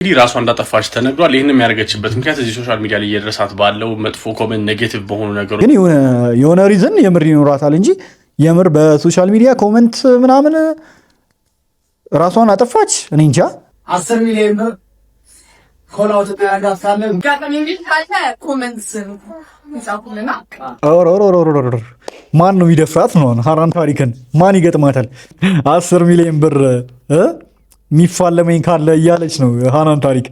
እንግዲህ ራሷ እንዳጠፋች ተነግሯል። ይሄንን የሚያደርገችበት ምክንያት እዚህ ሶሻል ሚዲያ ላይ እየደረሳት ባለው መጥፎ ኮሜንት ኔጌቲቭ በሆኑ ነገሮች ግን የሆነ ሪዝን የምር ይኖራታል እንጂ የምር በሶሻል ሚዲያ ኮሜንት ምናምን ራሷን አጠፋች እኔ እንጃ። 10 ሚሊዮን ብር ኮላው ተያጋፋለ ጋጠም እንግዲህ ካለ ኮሜንትስ ይጻፉልና ማን ነው ይደፍራት ነው ሃራን ታሪክን ማን ይገጥማታል? 10 ሚሊዮን ብር ሚፋለመኝ ካለ እያለች ነው ሃናን ታሪክ።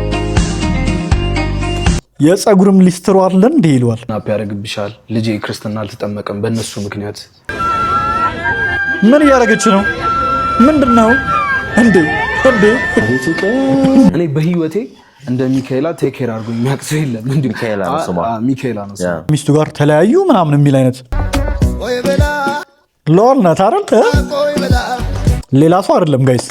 የፀጉርም ሊስትሮ አለ እንዴ ይሏል። ናፕ ያረግብሻል ልጄ ክርስትና አልተጠመቀም በእነሱ ምክንያት። ምን ያረጋች ነው? ምንድነው እንዴ? እኔ በህይወቴ እንደ ሚካኤላ ቴክ ኬር አድርጎ የሚያቅሰው የለም። እንዴ ሚካኤላ ነው ስማ፣ ሚካኤላ ነው ስማ። ሚስቱ ጋር ተለያዩ ምናምን የሚል አይነት ሎል ናት አይደል? ሌላ ሰው አይደለም ጋይስ።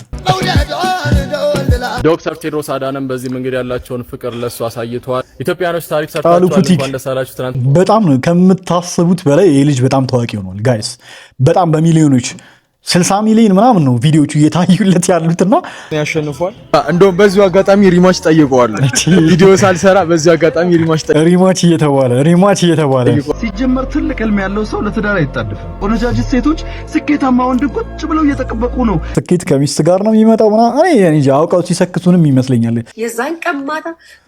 ዶክተር ቴድሮስ አዳነም በዚህ መንገድ ያላቸውን ፍቅር ለሱ አሳይተዋል። ኢትዮጵያኖች ታሪክ ሰርታችኋል እንኳን ደስ አላችሁ። ትናንት በጣም ከምታስቡት በላይ ይሄ ልጅ በጣም ታዋቂ ሆኗል ጋይስ። በጣም በሚሊዮኖች 60 ሚሊዮን ምናምን ነው ቪዲዮቹ እየታዩለት ያሉትና ያሸንፏል። እንደውም በዚሁ አጋጣሚ ሪማች ጠይቀዋል። ቪዲዮ ሳልሰራ በዚሁ አጋጣሚ ሪማች እየተባለ ሲጀመር ትልቅ ህልም ያለው ሰው ለትዳር አይጣደፍም። ቆነጃጅት ሴቶች ስኬታማ ወንድ ቁጭ ብለው እየተጠበቁ ነው። ስኬት ከሚስት ጋር ነው የሚመጣው ምናምን እኔ እንጃ አውቀው ሲሰክቱንም ይመስለኛል። የዛን ቀን ማታ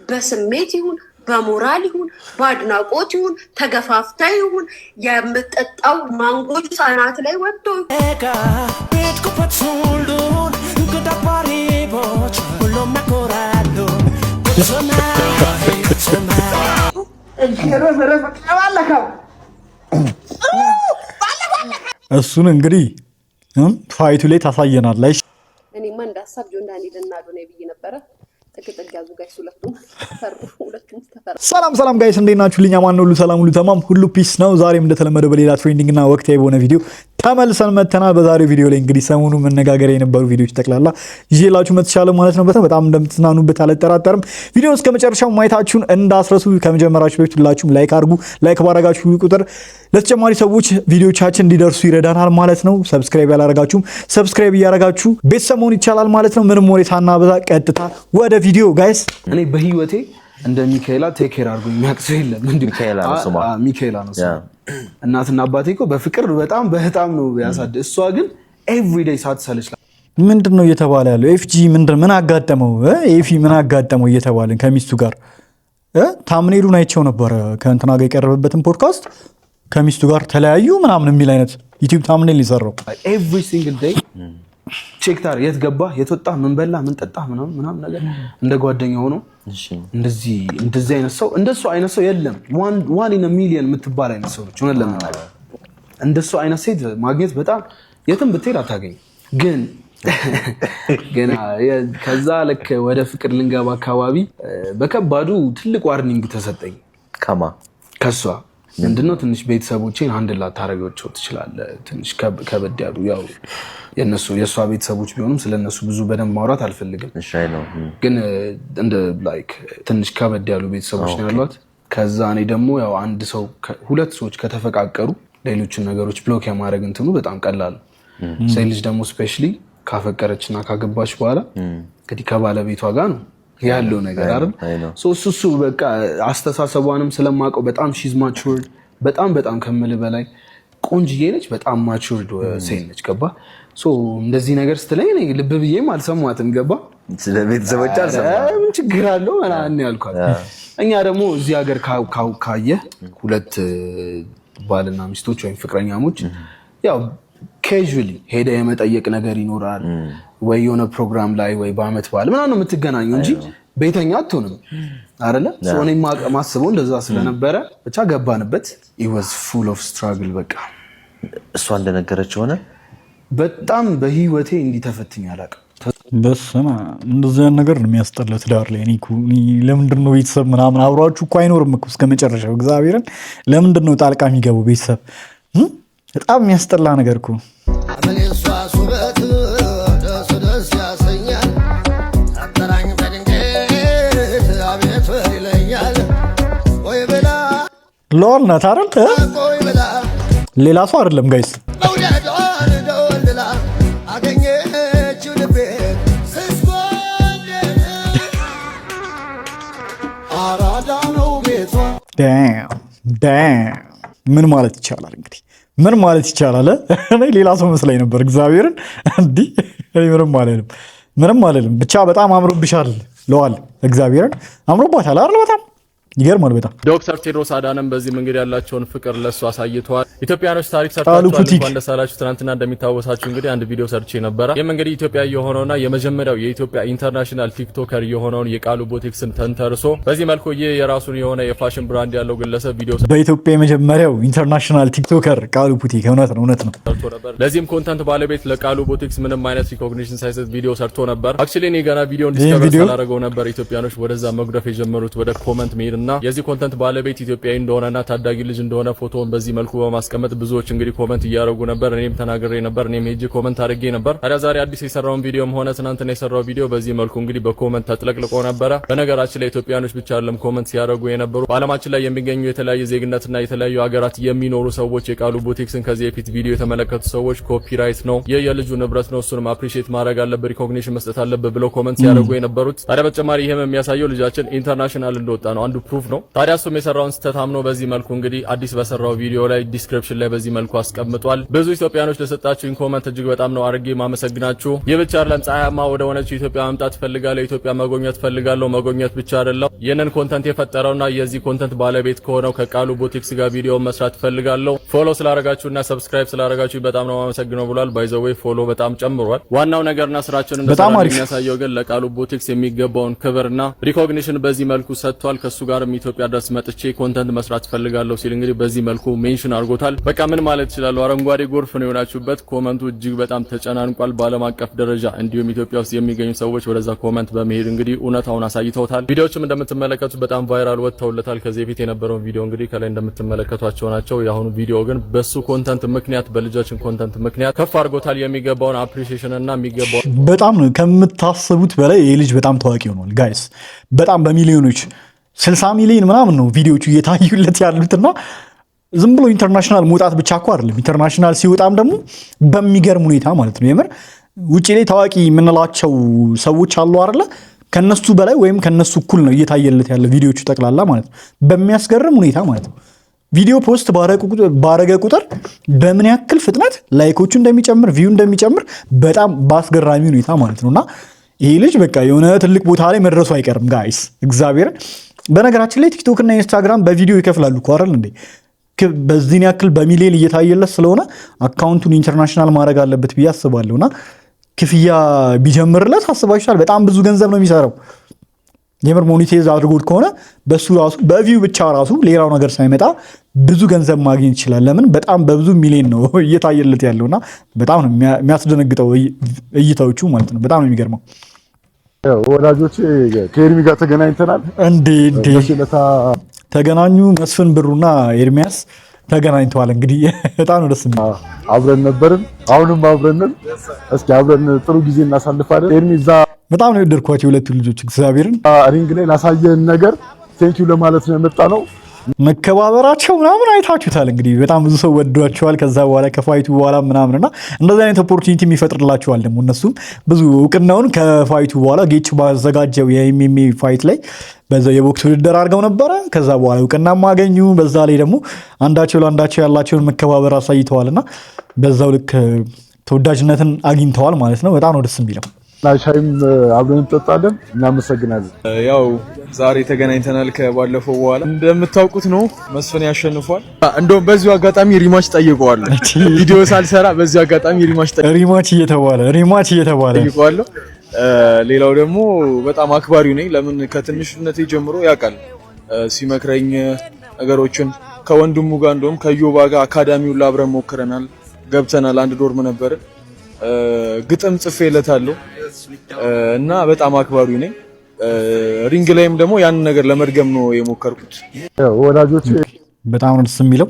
በስሜት ይሁን በሞራል ይሁን በአድናቆት ይሁን ተገፋፍታ ይሁን የምጠጣው ማንጎ ሳናት ላይ ወጥቶ እሱን እንግዲህ ፋይቱ ላይ ታሳየናለች። እኔማ እንዳሳብ ጆንዳኒ ለናዶ ነው ብዬ ነበረ። ሰላም ጋይስ እንዴት ናችሁ? ልኛ ማን ነው? ሁሉ ሰላም ሁሉ ተማም ሁሉ ፒስ ነው። ዛሬም እንደተለመደው በሌላ ትሬንዲንግ እና ወቅታዊ በሆነ ቪዲዮ ተመልሰን መተናል። በዛሬው ቪዲዮ ላይ እንግዲህ ሰሞኑ መነጋገሪያ የነበሩ ቪዲዮዎች ጠቅላላ ይዤላችሁ መጥቻለሁ ማለት ነው። በጣም እንደምትዝናኑበት አልጠራጠርም። ቪዲዮ እስከ መጨረሻው ማየታችሁን እንዳስረሱ። ከመጀመራችሁ በፊት ሁላችሁም ላይክ አድርጉ። ላይክ ባረጋችሁ ቁጥር ለተጨማሪ ሰዎች ቪዲዮቻችን እንዲደርሱ ይረዳናል ማለት ነው። ሰብስክራይብ ያላረጋችሁም ሰብስክራይብ እያረጋችሁ ቤተሰብ መሆን ይቻላል ማለት ነው። ምንም ወሬ ሳናበዛ ቀጥታ ወደ ቪዲዮ ጋይስ። እኔ በህይወቴ እንደ ሚካኤላ ቴክ ኬር አድርጎ የሚያቅሰው የለም። እንዴ ሚካኤላ ነው ስማ፣ ሚካኤላ ነው ስማ። እናትና አባቴ እኮ በፍቅር በጣም ነው ያሳደ። እሷ ግን ኤቭሪዴይ ሳትሰለች ምንድነው እየተባለ ያለው? ኤፍጂ ምን አጋጠመው? ኤፊ ምን አጋጠመው እየተባለን ከሚስቱ ጋር ታምኔሉን አይቼው ነበረ። ከእንትና ጋር የቀረበበትን ፖድካስት ከሚስቱ ጋር ተለያዩ ምናምን የሚል አይነት ዩቲዩብ ታምኔል ይሰራው። ኤቭሪ ሲንግል ዴይ ቼክ ታር የት ገባ የት ወጣ ምን በላ ምን ጠጣ ምናምን ነገር እንደ ጓደኛ ሆኖ እንደዚህ አይነት ሰው እንደሱ አይነት ሰው የለም። ዋን ኢን ሚሊየን የምትባል አይነት ሰው ነች። ሆነ ለምናገር እንደሱ አይነት ሴት ማግኘት በጣም የትም ብትሄድ አታገኝ። ግን ከዛ ልክ ወደ ፍቅር ልንገባ አካባቢ በከባዱ ትልቅ ዋርኒንግ ተሰጠኝ። ከሷ ምንድነው ትንሽ ቤተሰቦቼን አንድ ላታረጋቸው ትችላለህ። ትንሽ ከበድ ያሉ ያው የሷ ቤተሰቦች ቢሆኑም ስለነሱ ብዙ በደንብ ማውራት አልፈልግም። ግን እንደ ላይክ ትንሽ ከበድ ያሉ ቤተሰቦች ነው ያሏት። ከዛ እኔ ደግሞ ያው አንድ ሰው ሁለት ሰዎች ከተፈቃቀሩ ሌሎችን ነገሮች ብሎክ የማድረግ እንትኑ በጣም ቀላል ነው። ሴት ልጅ ደግሞ ስፔሻሊ ካፈቀረችና ካገባች በኋላ እንግዲህ ከባለቤቷ ጋር ነው ያለው ነገር አይደል? እሱ በቃ አስተሳሰቧንም ስለማውቀው በጣም ሺዝ ማቹርድ በጣም ከምል በላይ ቆንጅዬ ነች። በጣም ማቹርድ ሴት ነች። ገባ እንደዚህ ነገር ስትለኝ እኔ ልብ ብዬም አልሰማትም። ገባ ስለ ቤተሰቦች አልሰማትም። ምን ችግር አለው ምናምን ያልኳት። እኛ ደግሞ እዚህ ሀገር ካየህ ሁለት ባልና ሚስቶች ወይም ፍቅረኛሞች ያው ካዡሊ ሄደ የመጠየቅ ነገር ይኖራል ወይ የሆነ ፕሮግራም ላይ ወይ በአመት በዓል ምናምን ነው የምትገናኙ እንጂ ቤተኛ አትሆንም አይደለ? እኔ ማስበው እንደዛ ስለነበረ ብቻ ገባንበት። it was full of struggle። በቃ እሷ እንደነገረች ሆነ በጣም በህይወቴ እንዲተፈትኝ አላውቅም። በስመ አብ እንደዚህ አይነት ነገር ነው የሚያስጠላ ትዳር ላይ። ለምንድን ነው ቤተሰብ ምናምን አብሯችሁ እኮ አይኖርም እኮ እስከ መጨረሻው። እግዚአብሔርን ለምንድን ነው ጣልቃ የሚገቡ ቤተሰብ? በጣም የሚያስጠላ ነገር እኮ። ሎል ናት አይደል? ሌላ ሰው አይደለም ጋይስ። ምን ማለት ይቻላል እንግዲህ ምን ማለት ይቻላል? እኔ ሌላ ሰው መስላኝ ነበር። እግዚአብሔርን እንዲህ ምንም አልልም። ብቻ በጣም አምሮብሻል ለዋል እግዚአብሔርን አምሮባታል አይደል? በጣም ይገርማል። በጣም ዶክተር ቴድሮስ አዳነም በዚህ መንገድ ያላቸውን ፍቅር ለሱ አሳይተዋል። ኢትዮጵያኖች ታሪክ ሰርታችኋል እንኳን ደስ አላችሁ። ትናንትና እንደሚታወሳችሁ እንግዲህ አንድ ቪዲዮ ሰርቼ ነበረ። ይህም እንግዲህ ኢትዮጵያ የሆነውና የመጀመሪያው የኢትዮጵያ ኢንተርናሽናል ቲክቶከር የሆነውን የቃሉ ቦቴክስን ተንተርሶ በዚህ መልኩ ይህ የራሱን የሆነ የፋሽን ብራንድ ያለው ግለሰብ ቪዲዮ በኢትዮጵያ የመጀመሪያው ኢንተርናሽናል ቲክቶከር ቃሉ ቦቴክ እውነት ነው ሰርቶ ነበር። ለዚህም ኮንተንት ባለቤት ለቃሉ ቦቴክስ ምንም አይነት ሪኮግኒሽን ሳይሰጥ ቪዲዮ ሰርቶ ነበር። አክቹሊ እኔ ገና ቪዲዮን ዲስከቨር ስላደረገው ነበር ኢትዮጵያኖች ወደዛ መጉረፍ የጀመሩት ወደ ኮመንት መሄድና የዚህ ኮንተንት ባለቤት ኢትዮጵያዊ እንደሆነና ታዳጊ ልጅ እንደሆነ ፎቶውን በዚህ መልኩ በማስቀመጥ ብዙዎች እንግዲህ ኮመንት እያደረጉ ነበር። እኔም ተናግሬ ነበር። እኔም ሄጄ ኮመንት አድርጌ ነበር። ታዲያ ዛሬ አዲስ የሰራውን ቪዲዮም ሆነ ትናንትና የሰራው ቪዲዮ በዚህ መልኩ እንግዲህ በኮመንት ተጥለቅልቆ ነበረ። በነገራችን ላይ ኢትዮጵያኖች ብቻ አይደለም ኮመንት ሲያደርጉ የነበሩ በዓለማችን ላይ የሚገኙ የተለያየ ዜግነትና የተለያዩ ሀገራት የሚኖሩ ሰዎች የቃሉ ቦቴክስን ከዚህ በፊት ቪዲዮ የተመለከቱ ሰዎች ኮፒራይት ነው ይህ የልጁ ንብረት ነው እሱንም አፕሪሺየት ማድረግ አለበት ሪኮግኒሽን መስጠት አለበት ብለው ኮመንት ሲያደርጉ የነበሩት። ታዲያ በተጨማሪ ይሄም የሚያሳየው ልጃችን ኢንተርናሽናል እንደወጣ ነው አንዱ ፕሩፍ ነው። ታዲያ እሱም የሰራውን ስህተት አምኖ በዚህ መልኩ እንግዲህ አዲስ በሰራው ቪዲዮ ላይ ዲስክሪፕሽን ላይ በዚህ መልኩ አስቀምጧል። ብዙ ኢትዮጵያኖች ለሰጣችሁኝ ኮመንት እጅግ በጣም ነው አድርጌ ማመሰግናችሁ። ይህ ብቻ አይደለም፣ ፀሐያማ ወደ ሆነች ኢትዮጵያ መምጣት ፈልጋለሁ፣ ኢትዮጵያ መጎብኘት ፈልጋለሁ። መጎብኘት ብቻ አይደለም፣ ይህንን ኮንተንት የፈጠረውና የዚህ ኮንተንት ባለቤት ከሆነው ከቃሉ ቦቴክስ ጋር ቪዲዮ መስራት ፈልጋለሁ። ፎሎ ስላደረጋችሁና ሰብስክራይብ ስላደረጋችሁ በጣም ነው ማመሰግነው ብሏል። ባይ ዘ ዌይ ፎሎ በጣም ጨምሯል። ዋናው ነገርና ስራችን እንደሰራ የሚያሳየው ግን ለቃሉ ቦቴክስ የሚገባውን ክብርና ሪኮግኒሽን በዚህ መልኩ ሰጥቷል። ከሱ ጋርም ኢትዮጵያ ድረስ መጥቼ ኮንተንት መስራት ፈልጋለሁ ሲል እንግዲህ በዚህ መልኩ ሜንሽን አድርጎታል። በቃ ምን ማለት ይችላል? አረንጓዴ ጎርፍ ነው የሆናችሁበት። ኮመንቱ እጅግ በጣም ተጨናንቋል በዓለም አቀፍ ደረጃ እንዲሁም ኢትዮጵያ ውስጥ የሚገኙ ሰዎች ወደዛ ኮመንት በመሄድ እንግዲህ እውነታውን አሳይተውታል። ቪዲዮዎችም እንደምትመለከቱት በጣም ቫይራል ወጥተውለታል። ከዚህ በፊት የነበረውን ቪዲዮ እንግዲህ ከላይ እንደምትመለከቷቸው ናቸው። የአሁኑ ቪዲዮ ግን በሱ ኮንተንት ምክንያት በልጃችን ኮንተንት ምክንያት ከፍ አድርጎታል። የሚገባውን አፕሪሺዬሽን እና የሚገባው በጣም ነው ከምታስቡት በላይ ይህ ልጅ በጣም ታዋቂ ሆኗል ጋይስ። በጣም በሚሊዮኖች 60 ሚሊዮን ምናምን ነው ቪዲዮቹ እየታዩለት ያሉትና ዝም ብሎ ኢንተርናሽናል መውጣት ብቻ እኮ አይደለም። ኢንተርናሽናል ሲወጣም ደግሞ በሚገርም ሁኔታ ማለት ነው። የምር ውጪ ላይ ታዋቂ የምንላቸው ሰዎች አሉ አይደለ? ከነሱ በላይ ወይም ከነሱ እኩል ነው እየታየለት ያለ ቪዲዮቹ ጠቅላላ ማለት ነው። በሚያስገርም ሁኔታ ማለት ነው። ቪዲዮ ፖስት ባረገ ቁጥር በምን ያክል ፍጥነት ላይኮቹ እንደሚጨምር ቪው እንደሚጨምር በጣም በአስገራሚ ሁኔታ ማለት ነውና ይሄ ልጅ በቃ የሆነ ትልቅ ቦታ ላይ መድረሱ አይቀርም ጋይስ እግዚአብሔርን። በነገራችን ላይ ቲክቶክ እና ኢንስታግራም በቪዲዮ ይከፍላሉ እኮ አይደል እንዴ? በዚህን ያክል በሚሊዮን እየታየለት ስለሆነ አካውንቱን ኢንተርናሽናል ማድረግ አለበት ብዬ አስባለሁና ክፍያ ቢጀምርለት አስባችኋል? በጣም ብዙ ገንዘብ ነው የሚሰራው። የምር ሞኔታይዝ አድርጎት ከሆነ በሱ ራሱ በቪው ብቻ ራሱ ሌላው ነገር ሳይመጣ ብዙ ገንዘብ ማግኘት ይችላል። ለምን? በጣም በብዙ ሚሊዮን ነው እየታየለት ያለውና በጣም ነው የሚያስደነግጠው እይታዎቹ ማለት ነው። በጣም ነው የሚገርመው። ወላጆቼ ከኤርሚ ጋር ተገናኝተናል። እንዴ ተገናኙ? መስፍን ብሩና ኤርሚያስ ተገናኝተዋል። እንግዲህ በጣም ነው ደስ የሚለው። አብረን ነበርን፣ አሁንም አብረን ነን። እስኪ አብረን ጥሩ ጊዜ እናሳልፋለን። ኤርሚ እዛ በጣም ነው የወደድኳቸው ሁለቱ ልጆች እግዚአብሔርን። ሪንግ ላይ ላሳየን ነገር ቴንኪው ለማለት ነው የመጣ ነው። መከባበራቸው ምናምን አይታችሁታል። እንግዲህ በጣም ብዙ ሰው ወዷቸዋል። ከዛ በኋላ ከፋይቱ በኋላ ምናምንና እንደዚህ አይነት ኦፖርቹኒቲ የሚፈጥርላቸዋል። ደግሞ እነሱም ብዙ እውቅናውን ከፋይቱ በኋላ ጌች ባዘጋጀው የኤምኤምኤ ፋይት ላይ በዛ የቦክስ ውድድር አድርገው ነበረ። ከዛ በኋላ እውቅና ማገኙ፣ በዛ ላይ ደግሞ አንዳቸው ለአንዳቸው ያላቸውን መከባበር አሳይተዋልና በዛው ልክ ተወዳጅነትን አግኝተዋል ማለት ነው። በጣም ነው ደስ የሚለው። ሻይም አብረን እንጠጣለን። እናመሰግናለን። ያው ዛሬ ተገናኝተናል ከባለፈው በኋላ እንደምታውቁት ነው መስፍን ያሸንፏል። እንደውም በዚሁ አጋጣሚ ሪማች ጠይቀዋለሁ። ቪዲዮ ሳልሰራ በዚሁ አጋጣሚ ሪማች እየተባለ ጠይቀዋለሁ። ሌላው ደግሞ በጣም አክባሪው ነኝ። ለምን ከትንሽነቴ ጀምሮ ያውቃል ሲመክረኝ ነገሮችን ከወንድሙ ጋር እንደውም ከዮባ ጋር አካዳሚውን አብረን ሞክረናል፣ ገብተናል። አንድ ዶርም ነበር። ግጥም ጽፌለታለሁ እና በጣም አክባሪው ነኝ። ሪንግ ላይም ደግሞ ያንን ነገር ለመድገም ነው የሞከርኩት። ወላጆቼ በጣም ደስ የሚለው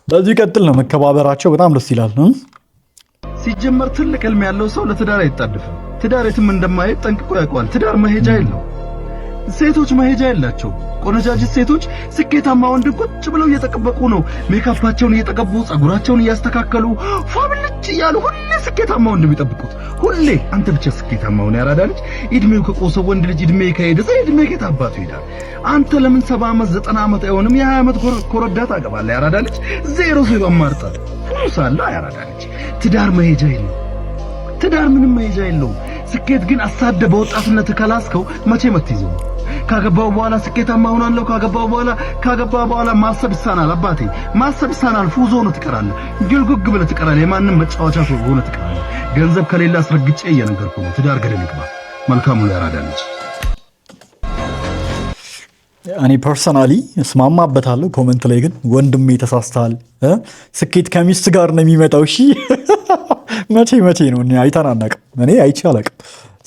በዚህ ቀጥል ነው መከባበራቸው በጣም ደስ ይላል። ሲጀመር ትልቅ ህልም ያለው ሰው ለትዳር አይጣደፍም። ትዳር የትም እንደማይሄድ ጠንቅቆ ያውቀዋል። ትዳር መሄጃ የለው። ሴቶች መሄጃ የላቸው። ቆነጃጅት ሴቶች ስኬታማ ወንድ ቁጭ ብለው እየተጠበቁ ነው። ሜካፓቸውን እየተቀቡ ጸጉራቸውን እያስተካከሉ ፋብልጭ እያሉ ሁሌ ስኬታማ ወንድ የሚጠብቁት ሁሌ። አንተ ብቻ ስኬታማ ሆነ ያራዳ ልጅ። እድሜው ከቆሰ ወንድ ልጅ እድሜ ከሄደ እድሜ ከታባቱ ይሄዳል። አንተ ለምን 70 ዓመት 90 ዓመት አይሆንም የ20 ዓመት ኮረዳ ታገባለህ ያራዳ ልጅ። 00 አማርጣ ፉሳላ ያራዳ ልጅ። ትዳር መሄጃ የለው። ትዳር ምንም መሄጃ የለው። ስኬት ግን አሳደ በወጣትነት ከላስከው መቼ መትይዘው? ካገባው በኋላ ስኬታማ ሆናለሁ ካገባ በኋላ ማሰብ ይሳናል። አባቴ ማሰብ ይሳናል። ፉዞ ነው ትቀራለህ። ግልጉግ ብለህ ትቀራለህ። የማንም መጫወቻ ሆነ ትቀራለህ። ገንዘብ ከሌላ አስረግጬ እየነገርኩ ነው። ትዳር ገደል ይግባ። መልካሙ ያራዳ ልጅ። እኔ ፐርሰናሊ እስማማበታለሁ። ኮሜንት ላይ ግን ወንድሜ ተሳስተሃል፣ ስኬት ከሚስት ጋር ነው የሚመጣው። እሺ መቼ ነው? እኔ አይተን አናውቅም። እኔ አይቼ አላውቅም።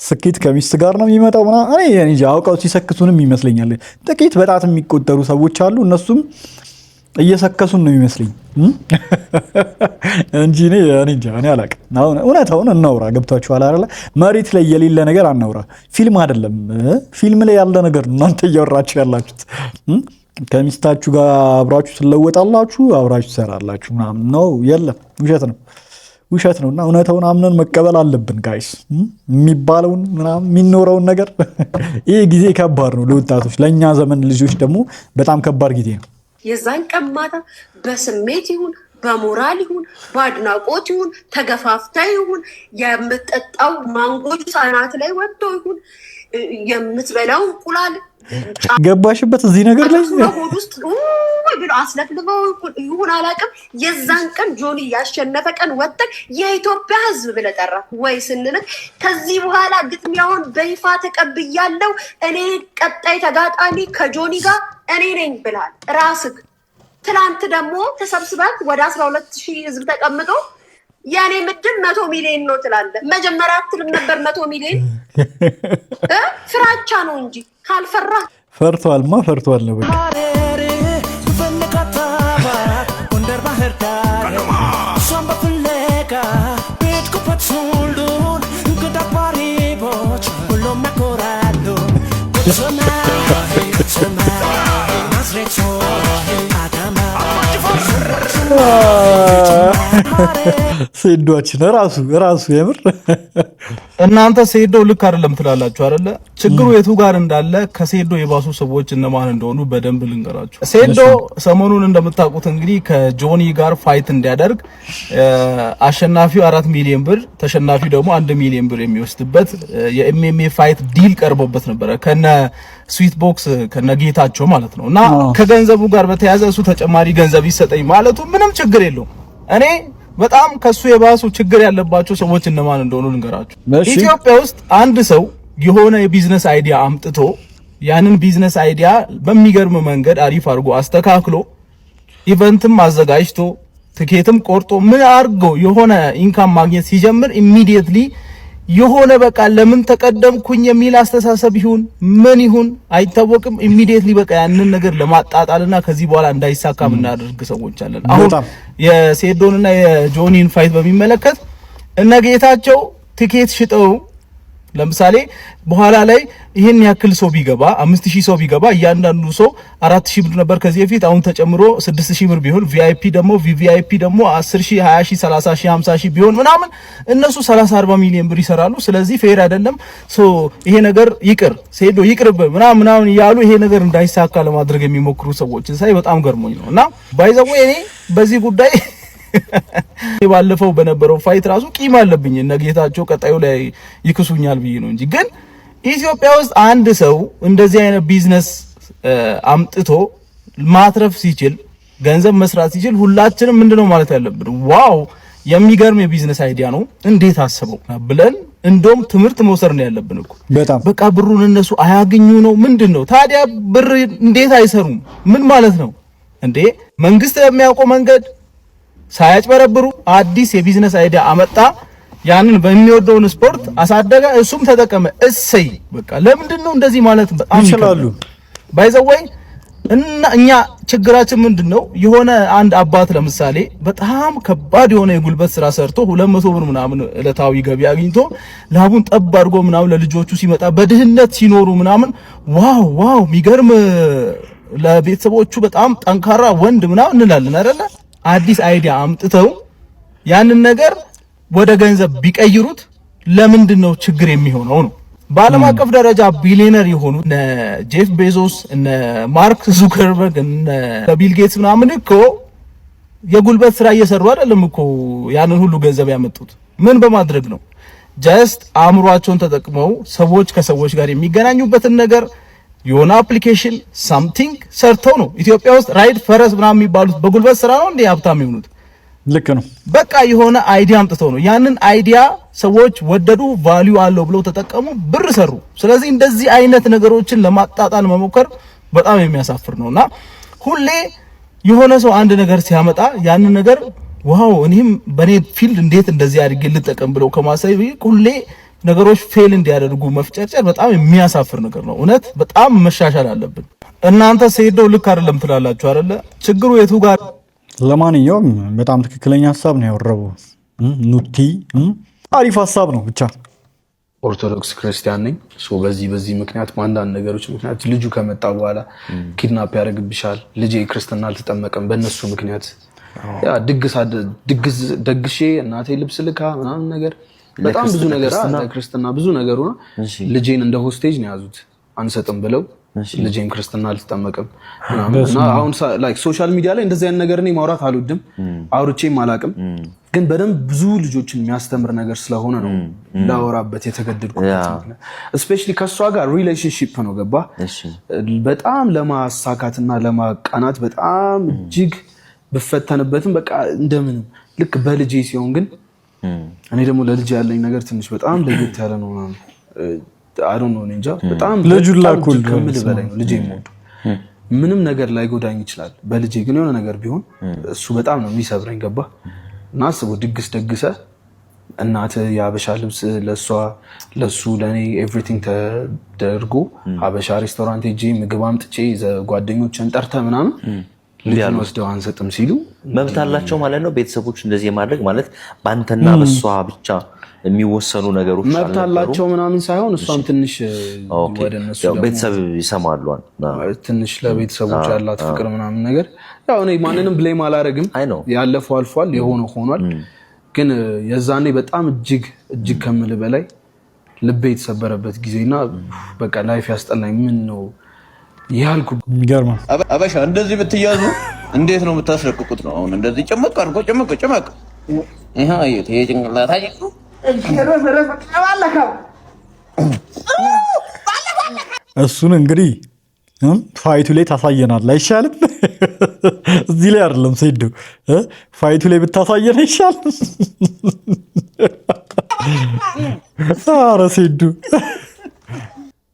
ስኬት ከሚስት ጋር ነው የሚመጣው እኔ እንጃ። አውቀው ሲሰክሱንም ይመስለኛል። ጥቂት በጣት የሚቆጠሩ ሰዎች አሉ፣ እነሱም እየሰከሱን ነው የሚመስለኝ እንጂ እኔ እንጃ። እኔ አላውቅም። አሁን እውነታውን እናውራ። ገብታችኋል አይደለ? መሬት ላይ የሌለ ነገር አናውራ። ፊልም አይደለም፣ ፊልም ላይ ያለ ነገር እናንተ እያወራችሁ ያላችሁት። ከሚስታችሁ ጋር አብራችሁ ትለወጣላችሁ፣ አብራችሁ ትሰራላችሁ ምናምን ነው። የለም፣ ውሸት ነው። እና እውነታውን አምነን መቀበል አለብን ጋይስ። የሚባለውን ምናምን የሚኖረውን ነገር ይህ ጊዜ ከባድ ነው ለወጣቶች። ለእኛ ዘመን ልጆች ደግሞ በጣም ከባድ ጊዜ ነው። የዛን ቀን ማታ በስሜት ይሁን በሞራል ይሁን በአድናቆት ይሁን ተገፋፍታ ይሁን የምትጠጣው ማንጎ ሳናት ላይ ወጥቶ ይሁን የምትበላው እንቁላል ገባሽበት እዚህ ነገር ላይ ሆድ ውስጥ ብሎ አስለፍልፈው ይሁን አላውቅም። የዛን ቀን ጆኒ ያሸነፈ ቀን ወጥተን የኢትዮጵያ ሕዝብ ብለህ ጠራህ ወይ ስንልክ ከዚህ በኋላ ግጥሚያውን በይፋ ተቀብያለሁ እኔ ቀጣይ ተጋጣሚ ከጆኒ ጋር እኔ ነኝ ብላል ራስህ። ትላንት ደግሞ ተሰብስበን ወደ 12000 ሕዝብ ተቀምጦ ያኔ ምድብ 100 ሚሊዮን ነው ትላለህ። መጀመሪያ አትልም ነበር 100 ሚሊዮን? ፍራቻ ነው እንጂ ካልፈራ ፈርቷልማ ፈርቷል ነው በቃ። ሴዶችን ራሱ የምር እናንተ ሴዶ ልክ አይደለም ትላላችሁ አይደለ? ችግሩ የቱ ጋር እንዳለ ከሴዶ የባሱ ሰዎች እነማን እንደሆኑ በደንብ ልንገራችሁ። ሴዶ ሰሞኑን እንደምታውቁት እንግዲህ ከጆኒ ጋር ፋይት እንዲያደርግ አሸናፊው 4 ሚሊዮን ብር ተሸናፊው ደግሞ 1 ሚሊዮን ብር የሚወስድበት የኤምኤምኤ ፋይት ዲል ቀርቦበት ነበረ ከነ ስዊት ቦክስ ከነጌታቸው ማለት ነው። እና ከገንዘቡ ጋር በተያያዘ እሱ ተጨማሪ ገንዘብ ይሰጠኝ ማለቱ ምንም ችግር የለውም። እኔ በጣም ከሱ የባሱ ችግር ያለባቸው ሰዎች እነማን እንደሆኑ ልንገራችሁ። ኢትዮጵያ ውስጥ አንድ ሰው የሆነ የቢዝነስ አይዲያ አምጥቶ ያንን ቢዝነስ አይዲያ በሚገርም መንገድ አሪፍ አድርጎ አስተካክሎ ኢቨንትም አዘጋጅቶ ትኬትም ቆርጦ ምን አድርጎ የሆነ ኢንካም ማግኘት ሲጀምር ኢሚዲየትሊ የሆነ በቃ ለምን ተቀደምኩኝ የሚል አስተሳሰብ ይሁን ምን ይሁን አይታወቅም። ኢሚዲየትሊ በቃ ያንን ነገር ለማጣጣልና ከዚህ በኋላ እንዳይሳካ ምናደርግ ሰዎች አለን። አሁን የሴዶንና የጆኒን ፋይት በሚመለከት እነ ጌታቸው ቲኬት ሽጠው ለምሳሌ በኋላ ላይ ይሄን ያክል ሰው ቢገባ 5000 ሰው ቢገባ እያንዳንዱ ሰው 4000 ብር ነበር ከዚህ በፊት። አሁን ተጨምሮ 6000 ብር ቢሆን ቪአይፒ ደግሞ ቪቪአይፒ ደግሞ 10000 20000 30000 50000 ቢሆን ምናምን እነሱ 30 40 ሚሊዮን ብር ይሰራሉ። ስለዚህ ፌር አይደለም። ይሄ ነገር ይቅር ሴዶ ይቅርብ ምናምን እያሉ ይሄ ነገር እንዳይሳካ ለማድረግ የሚሞክሩ ሰዎችን ሳይ በጣም ገርሞኝ ነው። እና ባይዘው እኔ በዚህ ጉዳይ ባለፈው በነበረው ፋይት ራሱ ቂም አለብኝ እነ ጌታቸው ቀጣዩ ላይ ይክሱኛል ብዬ ነው እንጂ ግን ኢትዮጵያ ውስጥ አንድ ሰው እንደዚህ አይነት ቢዝነስ አምጥቶ ማትረፍ ሲችል ገንዘብ መስራት ሲችል ሁላችንም ምንድነው ማለት ያለብን ዋው የሚገርም የቢዝነስ አይዲያ ነው እንዴት አስበው ብለን እንደውም ትምህርት መውሰድ ነው ያለብን እኮ። በቃ ብሩን እነሱ አያገኙ ነው ምንድነው ታዲያ ብር እንዴት አይሰሩም ምን ማለት ነው እንዴ? መንግስት የሚያውቀው መንገድ ሳያጭበረብሩ አዲስ የቢዝነስ አይዲያ አመጣ፣ ያንን በሚወደውን ስፖርት አሳደገ፣ እሱም ተጠቀመ። እሰይ በቃ ለምንድን ነው እንደዚህ ማለት በጣም ይችላሉ። ባይዘወይ እና እኛ ችግራችን ምንድነው? የሆነ አንድ አባት ለምሳሌ በጣም ከባድ የሆነ የጉልበት ስራ ሰርቶ 200 ብር ምናምን ዕለታዊ ገቢ አግኝቶ ላቡን ጠብ አድርጎ ምናምን ለልጆቹ ሲመጣ በድህነት ሲኖሩ ምናምን ዋው የሚገርም ለቤተሰቦቹ በጣም ጠንካራ ወንድ ምናምን እንላለን አይደለ? አዲስ አይዲያ አምጥተው ያንን ነገር ወደ ገንዘብ ቢቀይሩት ለምንድነው ችግር የሚሆነው ነው። በዓለም አቀፍ ደረጃ ቢሊየነር የሆኑ እነ ጄፍ ቤዞስ እነ ማርክ ዙከርበርግ እነ ቢል ጌትስ ምናምን እኮ የጉልበት ስራ እየሰሩ አይደለም እኮ ያንን ሁሉ ገንዘብ ያመጡት። ምን በማድረግ ነው? ጀስት አእምሯቸውን ተጠቅመው ሰዎች ከሰዎች ጋር የሚገናኙበትን ነገር የሆነ አፕሊኬሽን ሳምቲንግ ሰርተው ነው። ኢትዮጵያ ውስጥ ራይድ ፈረስ ምናምን የሚባሉት በጉልበት ስራ ነው እንዴ ሀብታም የሆኑት? ልክ ነው። በቃ የሆነ አይዲያ አምጥተው ነው። ያንን አይዲያ ሰዎች ወደዱ፣ ቫልዩ አለው ብለው ተጠቀሙ፣ ብር ሰሩ። ስለዚህ እንደዚህ አይነት ነገሮችን ለማጣጣል መሞከር በጣም የሚያሳፍር ነውና ሁሌ የሆነ ሰው አንድ ነገር ሲያመጣ ያንን ነገር ዋው እኔም በኔ ፊልድ እንዴት እንደዚህ አድርጌ ልጠቀም ብለው ከማሰብ ሁሌ ነገሮች ፌል እንዲያደርጉ መፍጨርጨር በጣም የሚያሳፍር ነገር ነው። እውነት በጣም መሻሻል አለብን። እናንተ ሴዶ ልክ አይደለም ትላላችሁ አይደለ? ችግሩ የቱ ጋር? ለማንኛውም በጣም ትክክለኛ ሀሳብ ነው ያወራው ኑቲ። አሪፍ ሀሳብ ነው። ብቻ ኦርቶዶክስ ክርስቲያን ነኝ። በዚህ ምክንያት አንዳንድ ነገሮች ምክንያት ልጁ ከመጣ በኋላ ኪድናፕ ያደርግብሻል። ልጄ ክርስትና አልተጠመቀም በእነሱ ምክንያት ያ ድግስ ደግሼ እናቴ ልብስ ልካ ምናምን ነገር በጣም ብዙ ነገር ክርስትና ብዙ ነገር ሆነ። ልጄን እንደ ሆስቴጅ ነው ያዙት። አንሰጥም ብለው ልጄን ክርስትና አልተጠመቀም እና አሁን ላይክ ሶሻል ሚዲያ ላይ እንደዚህ አይነት ነገር እኔ ማውራት አልወድም፣ አውርቼም አላውቅም። ግን በደንብ ብዙ ልጆችን የሚያስተምር ነገር ስለሆነ ነው ላወራበት የተገደድኩት። እስፔሻሊ ከሷ ጋር ሪሌሽንሺፕ ነው ገባ በጣም ለማሳካትና ለማቃናት በጣም እጅግ ብፈተንበትም በቃ እንደምንም ልክ በልጄ ሲሆን ግን እኔ ደግሞ ለልጅ ያለኝ ነገር ትንሽ በጣም ለየት ያለ ነው። አይ ዶንት ኖ እንጃ በጣም ልጁ ላኩል ከምል በላይ ነው ልጄ ሞዱ ምንም ነገር ላይ ጎዳኝ ይችላል። በልጄ ግን የሆነ ነገር ቢሆን እሱ በጣም ነው የሚሰብረኝ ገባ እና አስቡ ድግስ ደግሰ እናት የሀበሻ ልብስ ለሱ ለኔ ኤቭሪቲንግ ተደርጎ ሀበሻ ሬስቶራንት ሄጄ ምግብ አምጥቼ ጓደኞችን ጠርተ ምናምን ልጅን ወስደው አንሰጥም ሲሉ መብት አላቸው ማለት ነው። ቤተሰቦች እንደዚህ የማድረግ ማለት ባንተና በሷ ብቻ የሚወሰኑ ነገሮች መብት አላቸው ምናምን ሳይሆን እሷም ትንሽ ወደ እነሱ ቤተሰብ ይሰማሉ ትንሽ ለቤተሰቦች ያላት ፍቅር ምናምን ነገር ያው እኔ ማንንም ብሌም አላረግም። ያለፈው አልፏል፣ የሆነው ሆኗል። ግን የዛኔ በጣም እጅግ ከምል በላይ ልቤ የተሰበረበት ጊዜና በቃ ላይፍ ያስጠላኝ ምን ነው ያልኩ የሚገርም አበሻ እንደዚህ ብትያዙ እንዴት ነው የምታስለቅቁት? ነው አሁን እንደዚህ ጨመቅ አድርጎ ጨመቅ ይሄ አየት ይሄ ጭንቅላት አይቁ እሱን እንግዲህ ፋይቱ ላይ ታሳየናል አይሻልም? እዚህ ላይ አይደለም ሴዶ ፋይቱ ላይ ብታሳየን አይሻልም? ኧረ ሴዶ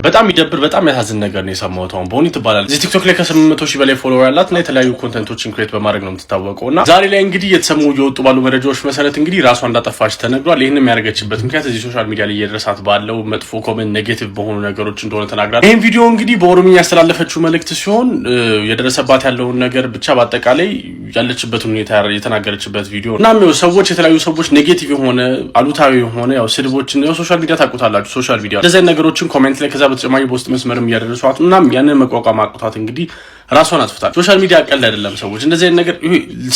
በጣም ይደብር በጣም ያሳዝን ነገር ነው የሰማሁት። አሁን ቦኒ ትባላለች። እዚህ ቲክቶክ ላይ ከ800 ሺህ በላይ ፎሎወር ያላት እና የተለያዩ ኮንተንቶችን ክሬት በማድረግ ነው የምትታወቀው እና ዛሬ ላይ እንግዲህ የተሰሙ እየወጡ ባሉ መረጃዎች መሰረት እንግዲህ ራሷ እንዳጠፋች ተነግሯል። ይህን የሚያደርገችበት ምክንያት እዚህ ሶሻል ሚዲያ ላይ እየደረሳት ባለው መጥፎ ኮሜንት ኔጌቲቭ በሆኑ ነገሮች እንደሆነ ተናግራለች። ይህን ቪዲዮ እንግዲህ በኦሮምኛ ያስተላለፈችው መልእክት ሲሆን የደረሰባት ያለውን ነገር ብቻ በአጠቃላይ ያለችበትን ሁኔታ የተናገረችበት ቪዲዮ እና ሰዎች የተለያዩ ሰዎች ኔጌቲቭ የሆነ አሉታዊ የሆነ ያው ስድቦችን ሶሻል ሚዲያ ታውቁታላችሁ። ሶሻል ሚዲያ እንደዚህ ነገሮችን ኮሜንት ላይ ከዛ በተጨማሪ በውስጥ መስመርም እያደረሷት እናም ያንን መቋቋም አቅቷት እንግዲህ ራሷን አጥፍታል። ሶሻል ሚዲያ ቀልድ አይደለም። ሰዎች እንደዚህ አይነት ነገር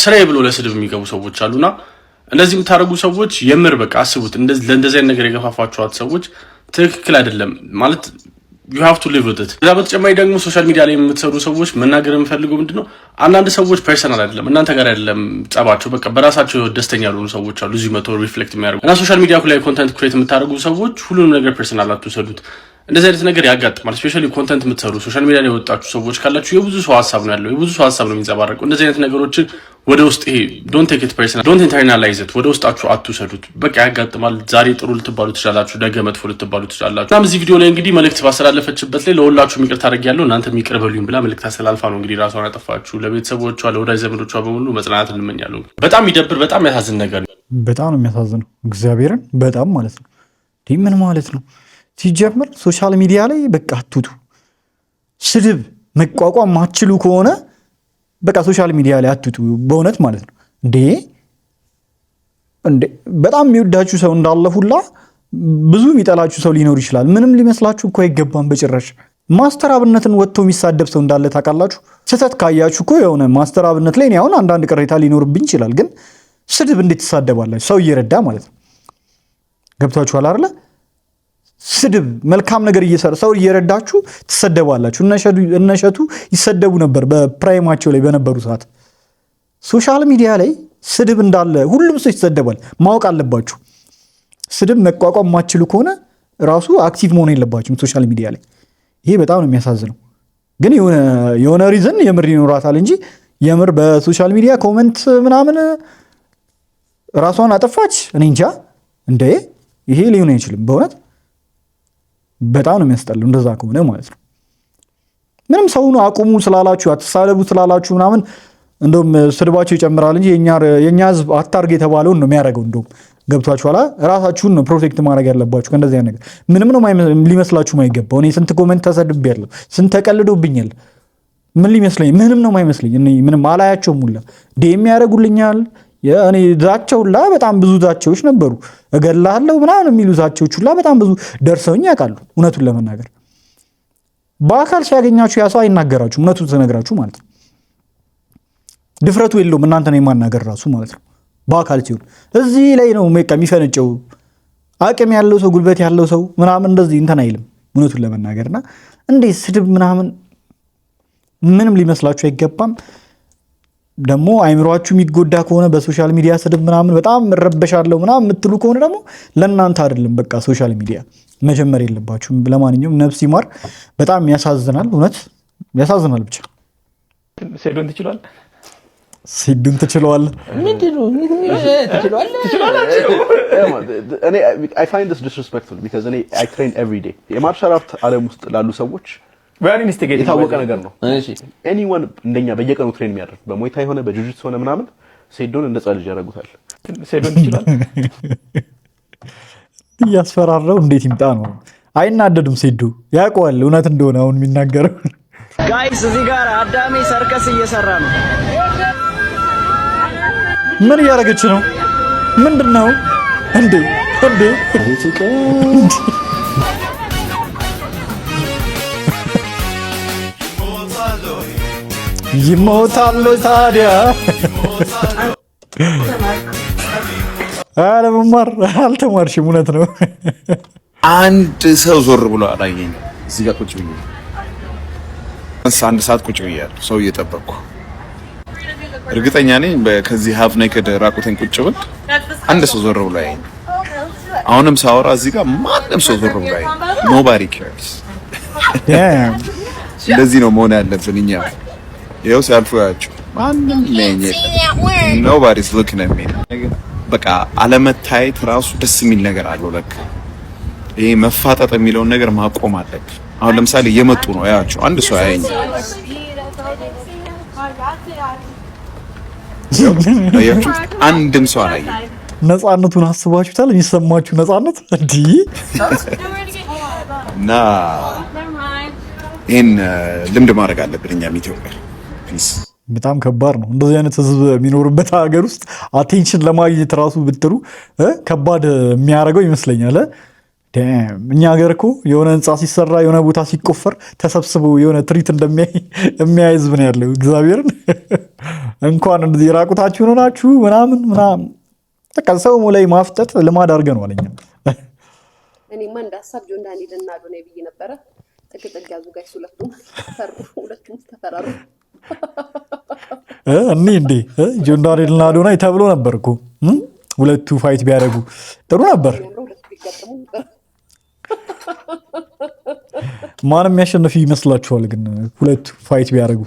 ስራዬ ብሎ ለስድብ የሚገቡ ሰዎች አሉና እንደዚህ የምታደርጉ ሰዎች የምር በቃ አስቡት። ለእንደዚህ አይነት ነገር የገፋፋችኋት ሰዎች ትክክል አይደለም ማለት you have to live with it። ከዛ በተጨማሪ ደግሞ ሶሻል ሚዲያ ላይ የምትሰሩ ሰዎች መናገር የምፈልገው ምንድነው አንዳንድ ሰዎች ፐርሰናል አይደለም እናንተ ጋር አይደለም ጸባቸው በቃ በራሳቸው ደስተኛ ያሉ ሰዎች አሉ እዚህ መቶ ሪፍሌክት የሚያደርጉ እና ሶሻል ሚዲያ ላይ ኮንተንት ክሬት የምታደርጉ ሰዎች ሁሉንም ነገር ፐርሰናል አትውሰዱት። እንደዚህ አይነት ነገር ያጋጥማል። ስፔሻሊ ኮንተንት የምትሰሩ ሶሻል ሚዲያ ላይ ወጣችሁ ሰዎች ካላችሁ የብዙ ሰው ሐሳብ ነው ያለው፣ የብዙ ሰው ሐሳብ ነው የሚንጸባረቀው። እንደዚህ አይነት ነገሮችን ወደ ውስጥ ይሄ ዶንት ቴክ ኢት ፐርሰናል ዶንት ኢንተርናላይዝ ኢት ወደ ውስጣችሁ አትውሰዱት። በቃ ያጋጥማል። ዛሬ ጥሩ ልትባሉ ትችላላችሁ፣ ነገ መጥፎ ልትባሉ ትችላላችሁ። እናም እዚህ ቪዲዮ ላይ እንግዲህ መልእክት ባስተላለፈችበት ላይ ለሁላችሁም ይቅርታ አድርጌያለሁ እናንተም ይቅር በሉኝ ብላ መልእክት አስተላልፋ ነው እንግዲህ ራሷን ያጠፋችሁ። ለቤተሰቦቿ ለወዳጅ ዘመዶቿ በሙሉ መጽናናት እንመኛለሁ። በጣም ይደብር፣ በጣም ያሳዝን ነገር ነው። በጣም ነው የሚያሳዝነው። እግዚአብሔርን በጣም ማለት ነው። ምን ማለት ነው? ሲጀምር ሶሻል ሚዲያ ላይ በቃ አትውጡ። ስድብ መቋቋም ማችሉ ከሆነ በቃ ሶሻል ሚዲያ ላይ አትጡ በእውነት ማለት ነው እንዴ በጣም የሚወዳችሁ ሰው እንዳለ ሁላ ብዙ የሚጠላችሁ ሰው ሊኖር ይችላል ምንም ሊመስላችሁ እኮ አይገባም በጭራሽ ማስተር አብነትን ወጥቶ የሚሳደብ ሰው እንዳለ ታውቃላችሁ ስህተት ካያችሁ እኮ የሆነ ማስተር አብነት ላይ ነው አንዳንድ ቅሬታ ሊኖርብኝ ይችላል ግን ስድብ እንዴት ተሳደባላችሁ ሰው እየረዳ ማለት ነው ገብታችኋል አይደል ስድብ መልካም ነገር እየሰራ ሰው እየረዳችሁ ተሰደባላችሁ እነሸቱ ይሰደቡ ነበር በፕራይማቸው ላይ በነበሩ ሰዓት ሶሻል ሚዲያ ላይ ስድብ እንዳለ ሁሉም ሰው ይሰደባል ማወቅ አለባችሁ ስድብ መቋቋም ማችሉ ከሆነ ራሱ አክቲቭ መሆን የለባችሁም ሶሻል ሚዲያ ላይ ይሄ በጣም ነው የሚያሳዝነው ግን የሆነ ሪዝን የምር ይኖራታል እንጂ የምር በሶሻል ሚዲያ ኮሜንት ምናምን ራሷን አጠፋች እኔ እንጃ እንዴ ይሄ ሊሆን አይችልም በእውነት በጣም ነው የሚያስጠላው እንደዛ ከሆነ ማለት ነው ምንም ሰው ነው አቁሙ ስላላችሁ አትሳለቡ ስላላችሁ ምናምን እንደውም ስድባችሁ ይጨምራል እንጂ የኛ ህዝብ አታርግ የተባለውን ነው የሚያደርገው እንደውም ገብቷችኋል ራሳችሁን ነው ፕሮቴክት ማድረግ ያለባችሁ ከእንደዚህ አይነት ነገር ምንም ነው ሊመስላችሁ ማይገባው እኔ ስንት ኮሜንት ተሰድቤያለሁ ስንት ተቀልዶብኛል ምን ሊመስለኝ ምንም ነው ማይመስለኝ እኔ ምንም አላያቸውም ሁላ ዴም ያደርጉልኛል እኔ ዛቻውላ በጣም ብዙ ዛቻዎች ነበሩ እገላለሁ ምናምን የሚሉ ዛቻዎች ሁላ በጣም ብዙ ደርሰውኝ ያውቃሉ እውነቱን ለመናገር በአካል ሲያገኛችሁ ያ ሰው አይናገራችሁም እውነቱን ተነግራችሁ ማለት ነው ድፍረቱ የለውም እናንተን የማናገር ራሱ ማለት ነው በአካል ሲሆን እዚህ ላይ ነው የሚፈነጨው አቅም ያለው ሰው ጉልበት ያለው ሰው ምናምን እንደዚህ እንትን አይልም እውነቱን ለመናገርና እንዴ ስድብ ምናምን ምንም ሊመስላችሁ አይገባም ደግሞ አይምሮአችሁ የሚጎዳ ከሆነ በሶሻል ሚዲያ ስድብ ምናምን በጣም ረበሻለሁ ምናምን የምትሉ ከሆነ ደግሞ ለእናንተ አይደለም በቃ ሶሻል ሚዲያ መጀመር የለባችሁም ለማንኛውም ነፍስ ይማር በጣም ያሳዝናል እውነት ያሳዝናል ብቻ ሴዶን ትችላል ሲዱን ትችላል ምንድነው እኔ I find this disrespectful because I train every day የማርሻል አርት ዓለም ውስጥ ላሉ ሰዎች የታወቀ ነገር ነው anyone እንደኛ በየቀኑ ትሬን የሚያደርግ በሞይታ ሆነ በጁጁትሱ ሆነ ምናምን ሴዶን እንደ ጻልጅ ያደርጉታል ሴዶን ትችላል ያስፈራራው እንዴት ይምጣ ነው አይናደድም ሴዶ ያውቀዋል እውነት እንደሆነ አሁን የሚናገረው ጋይስ እዚህ ጋር አዳሜ ሰርከስ እየሰራ ነው ምን ያረጋች ነው ምንድነው እንዴ ይሞታል ታዲያ አለመማር አልተማርሽም እውነት ነው አንድ ሰው ዞር ብሎ አላየኝ እዚህ ጋር ቁጭ ብዬ አንድ ሰዓት ቁጭ ብያለሁ ሰው እየጠበቅኩ እርግጠኛ ነኝ ከዚህ ሀፍ ኔክድ ራቁቴን ቁጭ ብል አንድ ሰው ዞር ብሎ አየኝ አሁንም ሳወራ እዚህ ጋር ማንም ሰው ዞር ብሎ አየኝ nobody cares እንደዚህ ነው መሆን ያለብን እኛ ይኸው ሲያልፉ ያቸው ማንም ነኝ nobody is looking at me በቃ አለመታየት ራሱ ደስ የሚል ነገር አለው ለካ ይሄ መፋጠጥ የሚለውን ነገር ማቆም አለብን አሁን ለምሳሌ እየመጡ ነው ያያቸው አንድ ሰው አያየኝ ያያችሁ አንድም ሰው አላየኝ ነፃነቱን አስባችሁታል የሚሰማችሁ ነፃነት እንዴ እና ይሄን ልምድ ማድረግ አለብን እኛም ኢትዮጵያ በጣም ከባድ ነው እንደዚህ አይነት ህዝብ የሚኖርበት ሀገር ውስጥ አቴንሽን ለማግኘት ራሱ ብትሩ ከባድ የሚያደርገው ይመስለኛል እኛ ሀገር እኮ የሆነ ህንጻ ሲሰራ የሆነ ቦታ ሲቆፈር ተሰብስበው የሆነ ትሪት እንደሚያይ ህዝብ ነው ያለው እግዚአብሔርን እንኳን እንደዚህ ራቁታችሁን ሆናችሁ ምናምን በቃ ሰው ላይ ማፍጠጥ ልማድ አድርገናል እኛ እኔማ እንዳሳብ ጆን ዳንኤል እና ዶኔ ብዬ ነበረ ጥቅጥቅ ያዙ ጋይስ ሁለቱም ተፈራሩ እኔ እንዴ ጆን ዳንኤል እና ዶኔ ተብሎ ነበር እኮ ሁለቱ ፋይት ቢያደርጉ ጥሩ ነበር ማንም ያሸነፈ ይመስላችኋል ግን ሁለቱ ፋይት ቢያደርጉ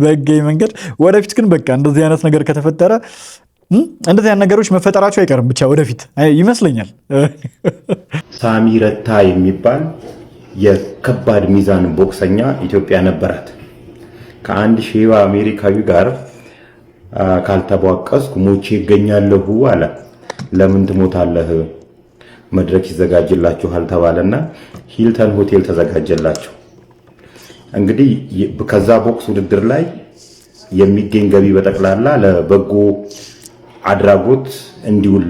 በገይ መንገድ ወደፊት ግን በቃ እንደዚህ አይነት ነገር ከተፈጠረ እንደዚህ አይነት ነገሮች መፈጠራቸው አይቀርም ብቻ ወደፊት ይመስለኛል ሳሚ ረታ የሚባል የከባድ ሚዛን ቦክሰኛ ኢትዮጵያ ነበራት ከአንድ ሺህ አሜሪካዊ ጋር ካልተቧቀስኩ ሞቼ ይገኛለሁ አለ ለምን ትሞታለህ መድረክ ይዘጋጅላችኋል ተባለና ሂልተን ሆቴል ተዘጋጀላችሁ እንግዲህ ከዛ ቦክስ ውድድር ላይ የሚገኝ ገቢ በጠቅላላ ለበጎ አድራጎት እንዲውል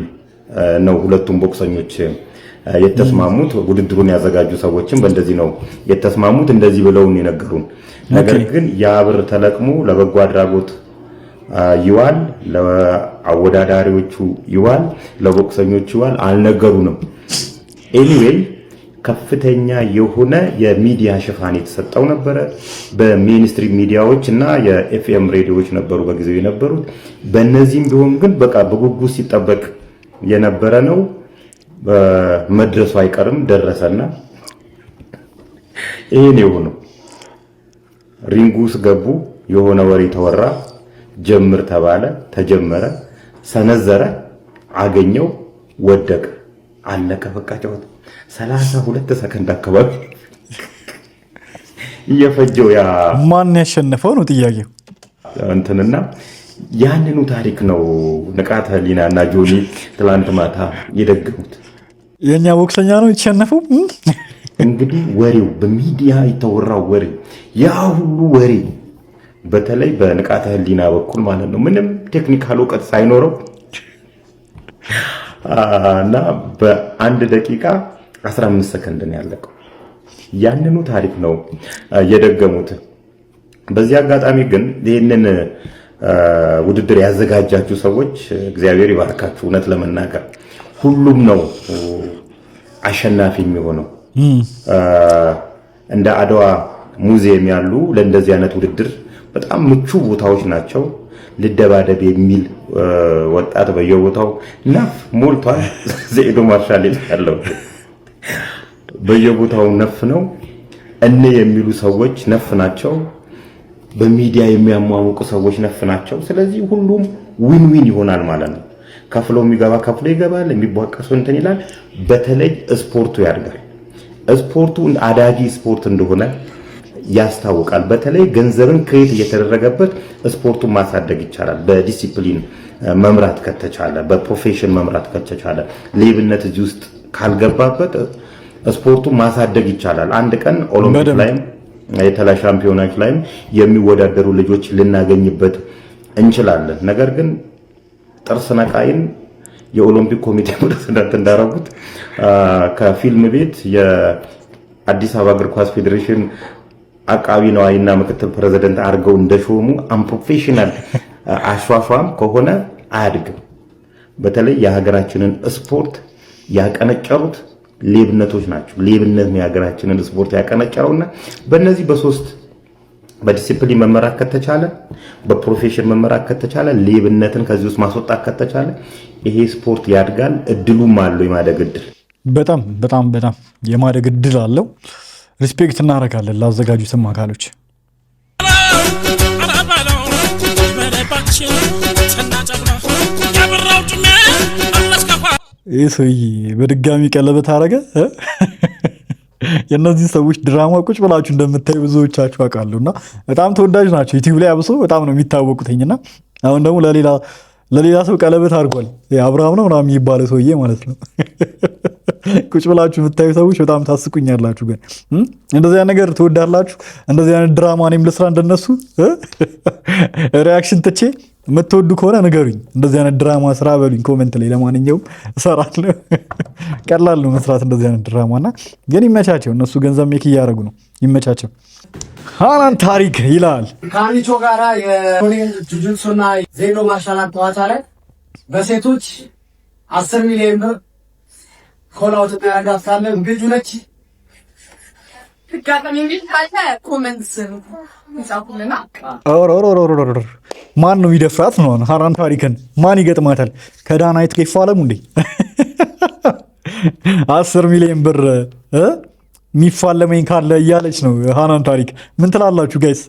ነው ሁለቱም ቦክሰኞች የተስማሙት። ውድድሩን ያዘጋጁ ሰዎችም በእንደዚህ ነው የተስማሙት፣ እንደዚህ ብለውን የነገሩን። ነገር ግን ያ ብር ተለቅሞ ለበጎ አድራጎት ይዋል፣ ለአወዳዳሪዎቹ ይዋል፣ ለቦክሰኞቹ ይዋል አልነገሩንም። ኤኒዌይ ከፍተኛ የሆነ የሚዲያ ሽፋን የተሰጠው ነበረ። በሜንስትሪም ሚዲያዎች እና የኤፍኤም ሬዲዮዎች ነበሩ በጊዜው የነበሩት። በእነዚህም ቢሆን ግን በቃ በጉጉት ሲጠበቅ የነበረ ነው። መድረሱ አይቀርም፣ ደረሰና ይሄን የሆነው ሪንጉስ ገቡ። የሆነ ወሬ ተወራ፣ ጀምር ተባለ፣ ተጀመረ፣ ሰነዘረ፣ አገኘው፣ ወደቀ፣ አለቀ። በቃ ጨዋታ 32 ሰከንድ አካባቢ እየፈጀው ያ ማን ያሸነፈው ነው ጥያቄው። እንትንና ያንኑ ታሪክ ነው ንቃተ ህሊና እና ጆኒ ትላንት ማታ የደገሙት። የኛ ቦክሰኛ ነው የተሸነፈው። እንግዲህ ወሬው በሚዲያ የተወራው ወሬ ያ ሁሉ ወሬ በተለይ በንቃተ ህሊና በኩል ማለት ነው ምንም ቴክኒካል እውቀት ሳይኖረው እና በአንድ ደቂቃ 15 ሰከንድ ነው ያለቀው። ያንኑ ታሪክ ነው የደገሙት። በዚህ አጋጣሚ ግን ይህንን ውድድር ያዘጋጃችሁ ሰዎች እግዚአብሔር ይባርካችሁ። እውነት ለመናገር ሁሉም ነው አሸናፊ የሚሆነው። እንደ አድዋ ሙዚየም ያሉ ለእንደዚህ አይነት ውድድር በጣም ምቹ ቦታዎች ናቸው። ልደባደብ የሚል ወጣት በየቦታው ነፍ ሞልቷል። ዘኢዶ ማርሻል ያለው በየቦታው ነፍ ነው። እነ የሚሉ ሰዎች ነፍ ናቸው። በሚዲያ የሚያሟሙቁ ሰዎች ነፍ ናቸው። ስለዚህ ሁሉም ዊን ዊን ይሆናል ማለት ነው። ከፍሎ የሚገባ ከፍሎ ይገባል፣ የሚቧቀሰው እንትን ይላል። በተለይ ስፖርቱ ያድጋል። ስፖርቱ አዳጊ ስፖርት እንደሆነ ያስታውቃል። በተለይ ገንዘብን ክሬት እየተደረገበት ስፖርቱን ማሳደግ ይቻላል። በዲሲፕሊን መምራት ከተቻለ፣ በፕሮፌሽን መምራት ከተቻለ፣ ሌብነት እዚህ ውስጥ ካልገባበት ስፖርቱን ማሳደግ ይቻላል። አንድ ቀን ኦሎምፒክ ላይም የተለያዩ ሻምፒዮናዎች ላይም የሚወዳደሩ ልጆች ልናገኝበት እንችላለን። ነገር ግን ጥርስ ነቃይን የኦሎምፒክ ኮሚቴ ፕሬዝዳንት እንዳረጉት ከፊልም ቤት የአዲስ አበባ እግር ኳስ ፌዴሬሽን አቃቢ ነዋይና ምክትል ፕሬዝዳንት አድርገው እንደሾሙ አንፕሮፌሽናል አሿሿም ከሆነ አያድግም። በተለይ የሀገራችንን ስፖርት ያቀነጨሩት ሌብነቶች ናቸው። ሌብነት የሀገራችንን ስፖርት ያቀነጨረውና በእነዚህ በሶስት በዲሲፕሊን መመራት ከተቻለ፣ በፕሮፌሽን መመራት ከተቻለ፣ ሌብነትን ከዚህ ውስጥ ማስወጣት ከተቻለ ይሄ ስፖርት ያድጋል። እድሉም አለው የማደግ እድል። በጣም በጣም በጣም የማደግ እድል አለው። ሪስፔክት እናደርጋለን ላዘጋጁትም አካሎች። ይህ ሰውዬ በድጋሚ ቀለበት አረገ። የእነዚህ ሰዎች ድራማ ቁጭ ብላችሁ እንደምታዩ ብዙዎቻችሁ አውቃለሁ እና በጣም ተወዳጅ ናቸው። ዩቲዩብ ላይ አብሶ በጣም ነው የሚታወቁትኝና አሁን ደግሞ ለሌላ ሰው ቀለበት አድርጓል። አብርሃም ነው ምናምን የሚባለው ሰውዬ ማለት ነው። ቁጭ ብላችሁ የምታዩ ሰዎች በጣም ታስቁኛላችሁ። ግን እንደዚህ አይነት ነገር ትወዳላችሁ? እንደዚህ አይነት ድራማ እኔም ልስራ እንደነሱ? ሪያክሽን ትቼ የምትወዱ ከሆነ ንገሩኝ። እንደዚህ አይነት ድራማ ስራ በሉኝ ኮሜንት ላይ። ለማንኛውም እሰራለሁ። ቀላል ነው መስራት እንደዚህ አይነት ድራማና ግን ይመቻቸው። እነሱ ገንዘብ ሜክ እያደረጉ ነው። ይመቻቸው። ሃናን ታሪክ ይላል ከአኒቾ ጋራ የጁጁትሱና ዜዶ ማርሻል አርት ጨዋታ ላይ በሴቶች 10 ሚሊዮን ብር ኮላውት የሚያደርጋት ካለ ግጁ ነች። ማን ነው ይደፍራት ነው? ሃናን ታሪክን ማን ይገጥማታል? ከዳናይት ከይፋ አለሙ እንዴ 10 ሚሊዮን ብር የሚፋለመኝ ካለ እያለች ነው ሃናን ታሪክ። ምን ትላላችሁ ጋይስ?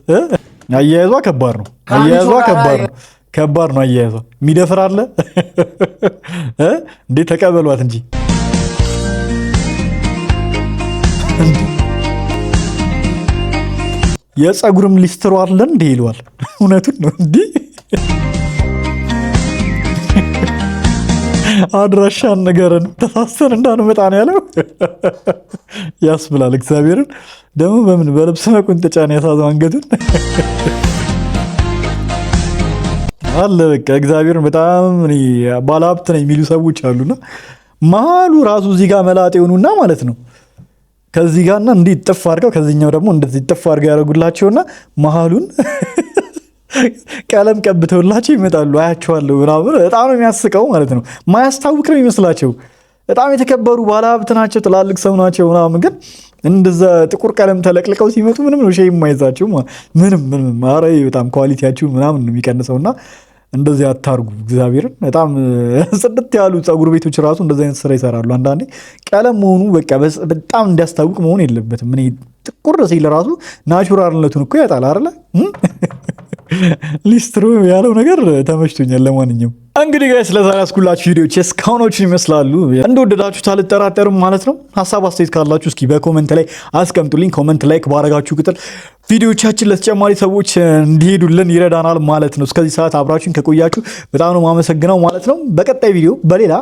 አያያዟ ከባድ ነው። ከባድ ነው አያያዟ። የሚደፍር አለ እንዴ? ተቀበሏት እንጂ የፀጉርም ሊስትሮ አለ እንዴ ይለዋል። እውነቱን ነው እንዴ? አድራሻን ነገርን ተሳስተን እንዳንመጣ ነው ያለው። ያስብላል። እግዚአብሔርን ደግሞ በምን በልብስ መቁንጠጫ ነው ያሳዘው አንገቱን አለ። በቃ እግዚአብሔርን በጣም ባለሀብት ነኝ የሚሉ ሰዎች አሉና መሀሉ ራሱ እዚህ ጋር መላጤ የሆኑና ማለት ነው ከዚህ ጋርና እንዲህ ጥፍ አድርገው ከዚህኛው ደግሞ እንደዚህ ጥፍ አድርገው ያደርጉላቸውና መሀሉን ቀለም ቀብተውላቸው ይመጣሉ። አያቸዋለሁ ምናምን በጣም ነው የሚያስቀው ማለት ነው። ማያስታውቅ ነው ይመስላቸው። በጣም የተከበሩ ባለሀብት ናቸው፣ ትላልቅ ሰው ናቸው ምናምን፣ ግን እንደዛ ጥቁር ቀለም ተለቅልቀው ሲመጡ ምንም ነው ሼም የማይዛቸው ምንም። ኧረ በጣም ኳሊቲያችሁ ምናምን ነው የሚቀንሰውና እንደዚህ አታርጉ። እግዚአብሔርን በጣም ጽድት ያሉ ፀጉር ቤቶች ራሱ እንደዚህ አይነት ስራ ይሰራሉ። አንዳንዴ ቀለም መሆኑ በቃ በጣም እንዲያስታውቅ መሆን የለበትም። እኔ ጥቁር ሲል ራሱ ናቹራልነቱን እኮ ያጣል አይደለ? ሊስትሮ ያለው ነገር ተመችቶኛል። ለማንኛውም እንግዲህ ጋይስ ለዛሬ ያስኩላችሁ ቪዲዮዎች እስካሁኖችን ይመስላሉ። እንደወደዳችሁት አልጠራጠርም ማለት ነው። ሀሳብ አስተያየት ካላችሁ እስኪ በኮመንት ላይ አስቀምጡልኝ። ኮመንት ላይክ ባረጋችሁ ቁጥር ቪዲዮቻችን ለተጨማሪ ሰዎች እንዲሄዱልን ይረዳናል ማለት ነው። እስከዚህ ሰዓት አብራችሁን ከቆያችሁ በጣም ነው ማመሰግነው ማለት ነው። በቀጣይ ቪዲዮ በሌላ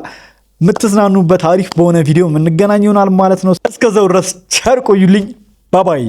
የምትዝናኑበት አሪፍ በሆነ ቪዲዮ የምንገናኝ ይሆናል ማለት ነው። እስከዛው ድረስ ቸር ቆዩልኝ። ባባይ